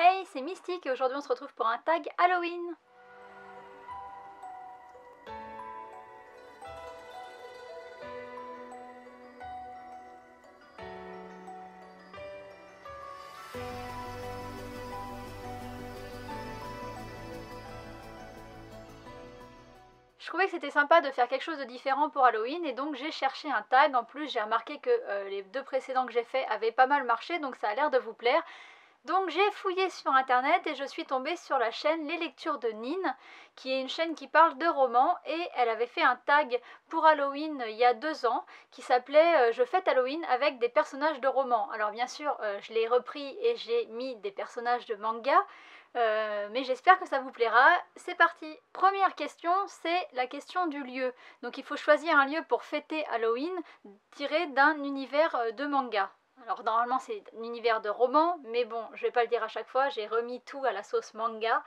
Hey, c'est Mystique et aujourd'hui on se retrouve pour un tag Halloween. Je trouvais que c'était sympa de faire quelque chose de différent pour Halloween et donc j'ai cherché un tag. En plus j'ai remarqué que les deux précédents que j'ai fait avaient pas mal marché, donc ça a l'air de vous plaire. Donc j'ai fouillé sur internet et je suis tombée sur la chaîne Les Lectures de Nine, qui est une chaîne qui parle de romans, et elle avait fait un tag pour Halloween il y a 2 ans qui s'appelait Je fête Halloween avec des personnages de romans. Alors bien sûr je l'ai repris et j'ai mis des personnages de manga, mais j'espère que ça vous plaira. C'est parti. Première question, c'est la question du lieu. Donc il faut choisir un lieu pour fêter Halloween tiré d'un univers de manga. Alors normalement c'est un univers de roman, mais bon, je vais pas le dire à chaque fois, j'ai remis tout à la sauce manga.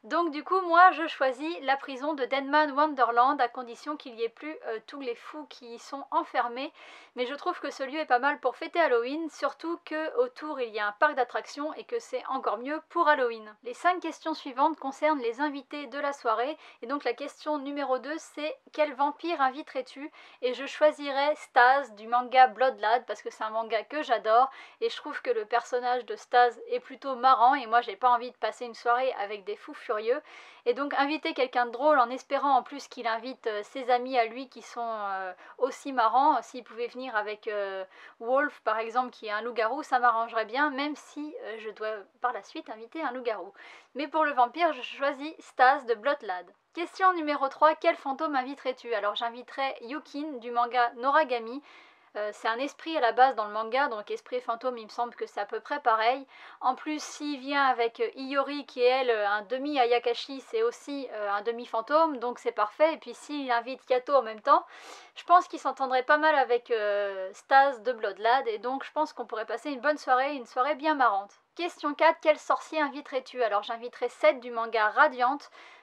Donc du coup, moi, je choisis la prison de Deadman Wonderland, à condition qu'il n'y ait plus tous les fous qui y sont enfermés. Mais je trouve que ce lieu est pas mal pour fêter Halloween, surtout qu'autour il y a un parc d'attractions et que c'est encore mieux pour Halloween. Les 5 questions suivantes concernent les invités de la soirée, et donc la question numéro 2, c'est quel vampire inviterais-tu? Et je choisirais Stas du manga Bloodlad, parce que c'est un manga que j'adore, et je trouve que le personnage de Stas est plutôt marrant, et moi j'ai pas envie de passer une soirée avec des fous furieux. Et donc inviter quelqu'un de drôle en espérant en plus qu'il invite ses amis à lui qui sont aussi marrants. S'il pouvait venir avec Wolf par exemple, qui est un loup-garou, ça m'arrangerait bien, même si je dois par la suite inviter un loup-garou. Mais pour le vampire, je choisis Stas de Bloodlad. Question numéro 3, quel fantôme inviterais-tu? Alors j'inviterais Yukin du manga Noragami. C'est un esprit à la base dans le manga, donc esprit et fantôme, il me semble que c'est à peu près pareil. En plus, s'il vient avec Iori, qui est elle un demi-Ayakashi, c'est aussi un demi-fantôme, donc c'est parfait. Et puis s'il invite Kato en même temps, je pense qu'il s'entendrait pas mal avec Stas de Bloodlad, et donc je pense qu'on pourrait passer une bonne soirée, une soirée bien marrante. Question 4, quel sorcier inviterais-tu? Alors j'inviterais Seth du manga Radiant.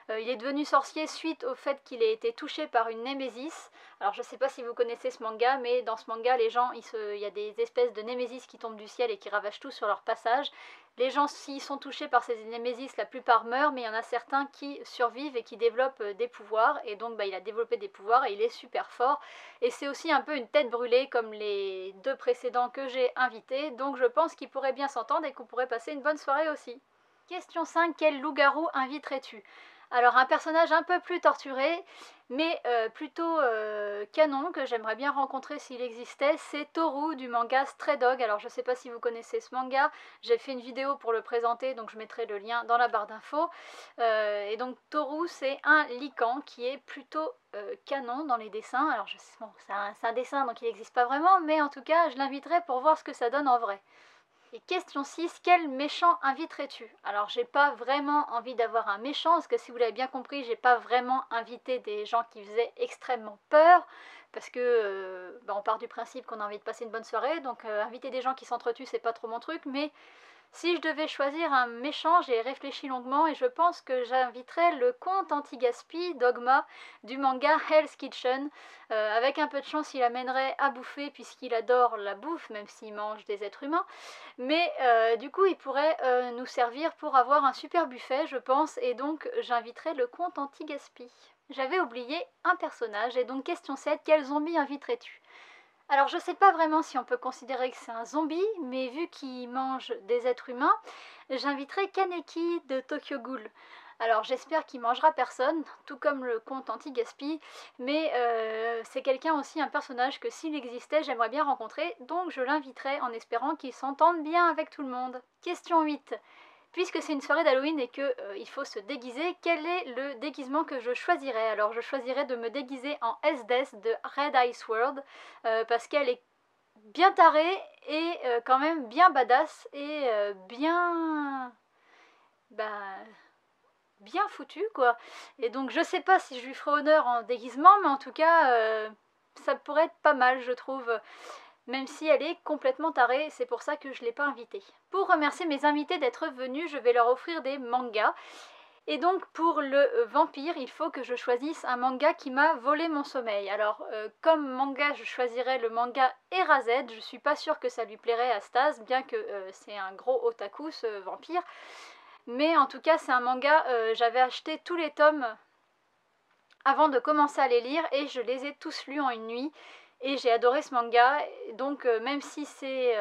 Il est devenu sorcier suite au fait qu'il ait été touché par une némésis. Alors je sais pas si vous connaissez ce manga, mais dans ce manga, les gens, il y a des espèces de némésis qui tombent du ciel et qui ravagent tout sur leur passage. Les gens, s'ils sont touchés par ces némésis, la plupart meurent, mais il y en a certains qui survivent et qui développent des pouvoirs. Et donc il a développé des pouvoirs et il est super fort. Et c'est aussi un peu une tête brûlée comme les deux précédents que j'ai invités. Donc je pense qu'ils pourraient bien s'entendre et qu'on pourrait passer une bonne soirée aussi. Question 5, quel loup-garou inviterais-tu? Alors un personnage un peu plus torturé, mais plutôt canon, que j'aimerais bien rencontrer s'il existait, c'est Toru du manga Stray Dog. Alors je sais pas si vous connaissez ce manga, j'ai fait une vidéo pour le présenter, donc je mettrai le lien dans la barre d'infos. Et donc Toru, c'est un lycan qui est plutôt canon dans les dessins. Alors je sais, bon, c'est un dessin, donc il n'existe pas vraiment, mais en tout cas je l'inviterai pour voir ce que ça donne en vrai. Et question 6, quel méchant inviterais-tu? Alors j'ai pas vraiment envie d'avoir un méchant, parce que si vous l'avez bien compris, j'ai pas vraiment invité des gens qui faisaient extrêmement peur, parce que on part du principe qu'on a envie de passer une bonne soirée, donc inviter des gens qui s'entretuent c'est pas trop mon truc, mais si je devais choisir un méchant, j'ai réfléchi longuement et je pense que j'inviterais le comte anti-gaspi Dogma du manga Hell's Kitchen. Avec un peu de chance, il amènerait à bouffer puisqu'il adore la bouffe, même s'il mange des êtres humains. Mais du coup, il pourrait nous servir pour avoir un super buffet, je pense, et donc j'inviterais le comte anti-gaspi. J'avais oublié un personnage, et donc question 7, quel zombie inviterais-tu? Alors je sais pas vraiment si on peut considérer que c'est un zombie, mais vu qu'il mange des êtres humains, j'inviterai Kaneki de Tokyo Ghoul. Alors j'espère qu'il mangera personne, tout comme le comte anti-gaspi, mais c'est quelqu'un aussi, un personnage que s'il existait, j'aimerais bien rencontrer, donc je l'inviterai en espérant qu'il s'entende bien avec tout le monde. Question 8. Puisque c'est une soirée d'Halloween et qu'il faut se déguiser, quel est le déguisement que je choisirais? Alors je choisirais de me déguiser en S-Death de Red Ice World, parce qu'elle est bien tarée et quand même bien badass et bien... bah... bien foutue quoi. Et donc je sais pas si je lui ferai honneur en déguisement, mais en tout cas ça pourrait être pas mal je trouve. Même si elle est complètement tarée, c'est pour ça que je ne l'ai pas invitée. Pour remercier mes invités d'être venus, je vais leur offrir des mangas. Et donc pour le vampire, il faut que je choisisse un manga qui m'a volé mon sommeil. Alors comme manga, je choisirais le manga Erazed. Je suis pas sûre que ça lui plairait à Stas, bien que c'est un gros otaku ce vampire. Mais en tout cas c'est un manga, j'avais acheté tous les tomes avant de commencer à les lire et je les ai tous lus en une nuit. Et j'ai adoré ce manga, donc même si c'est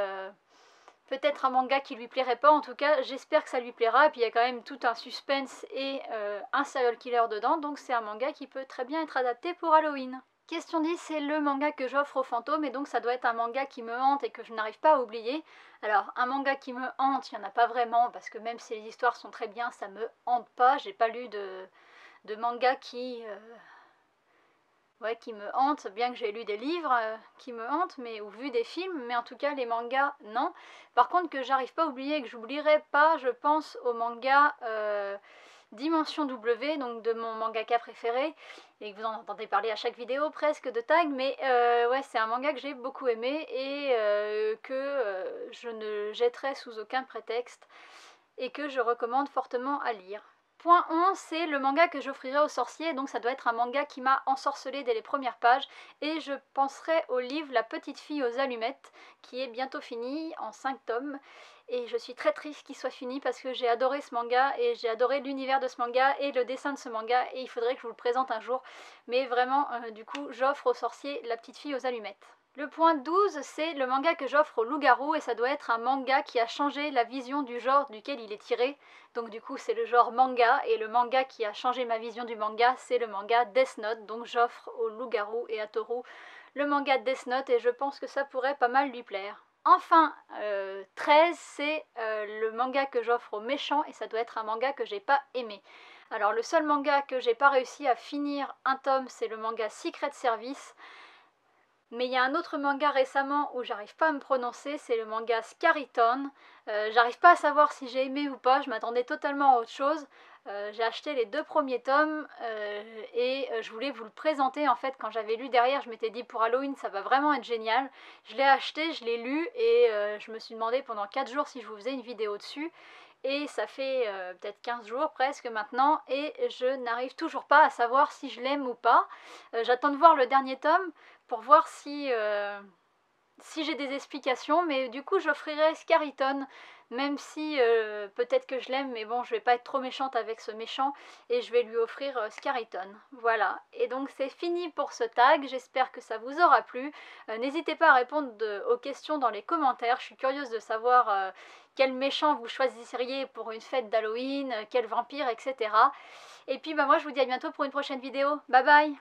peut-être un manga qui lui plairait pas, en tout cas j'espère que ça lui plaira. Et puis il y a quand même tout un suspense et un serial killer dedans, donc c'est un manga qui peut très bien être adapté pour Halloween. Question 10, c'est le manga que j'offre aux fantômes, et donc ça doit être un manga qui me hante et que je n'arrive pas à oublier. Alors un manga qui me hante, il n'y en a pas vraiment, parce que même si les histoires sont très bien, ça me hante pas. J'ai pas lu de manga qui me hantent, bien que j'ai lu des livres qui me hantent, ou vu des films, mais en tout cas les mangas, non. Par contre, que j'arrive pas à oublier et que j'oublierai pas, je pense au manga Dimension W, donc de mon mangaka préféré, et que vous en entendez parler à chaque vidéo presque de Tag, mais ouais, c'est un manga que j'ai beaucoup aimé et que je ne jetterai sous aucun prétexte et que je recommande fortement à lire. Point 11, c'est le manga que j'offrirai aux sorciers, donc ça doit être un manga qui m'a ensorcelé dès les premières pages, et je penserai au livre La petite fille aux allumettes, qui est bientôt fini en 5 tomes, et je suis très triste qu'il soit fini parce que j'ai adoré ce manga, et j'ai adoré l'univers de ce manga, et le dessin de ce manga, et il faudrait que je vous le présente un jour, mais vraiment, du coup, j'offre aux sorciers La petite fille aux allumettes. Le point 12, c'est le manga que j'offre au loup-garou, et ça doit être un manga qui a changé la vision du genre duquel il est tiré. Donc du coup c'est le genre manga, et le manga qui a changé ma vision du manga, c'est le manga Death Note. Donc j'offre au loup-garou et à Toru le manga Death Note, et je pense que ça pourrait pas mal lui plaire. Enfin, 13, c'est le manga que j'offre aux méchants, et ça doit être un manga que j'ai pas aimé. Alors le seul manga que j'ai pas réussi à finir un tome, c'est le manga Secret Service. Mais il y a un autre manga récemment où j'arrive pas à me prononcer, c'est le manga Scariton. J'arrive pas à savoir si j'ai aimé ou pas, je m'attendais totalement à autre chose. J'ai acheté les 2 premiers tomes et je voulais vous le présenter. En fait, quand j'avais lu derrière, je m'étais dit pour Halloween ça va vraiment être génial. Je l'ai acheté, je l'ai lu, et je me suis demandé pendant 4 jours si je vous faisais une vidéo dessus. Et ça fait peut-être 15 jours presque maintenant, et je n'arrive toujours pas à savoir si je l'aime ou pas. J'attends de voir le dernier tome pour voir si j'ai des explications, mais du coup j'offrirai Scariton, même si peut-être que je l'aime, mais bon, je vais pas être trop méchante avec ce méchant, et je vais lui offrir Scariton. Voilà, et donc c'est fini pour ce tag, j'espère que ça vous aura plu. N'hésitez pas à répondre aux questions dans les commentaires, je suis curieuse de savoir quel méchant vous choisiriez pour une fête d'Halloween, quel vampire, etc. Et puis bah moi je vous dis à bientôt pour une prochaine vidéo, bye bye.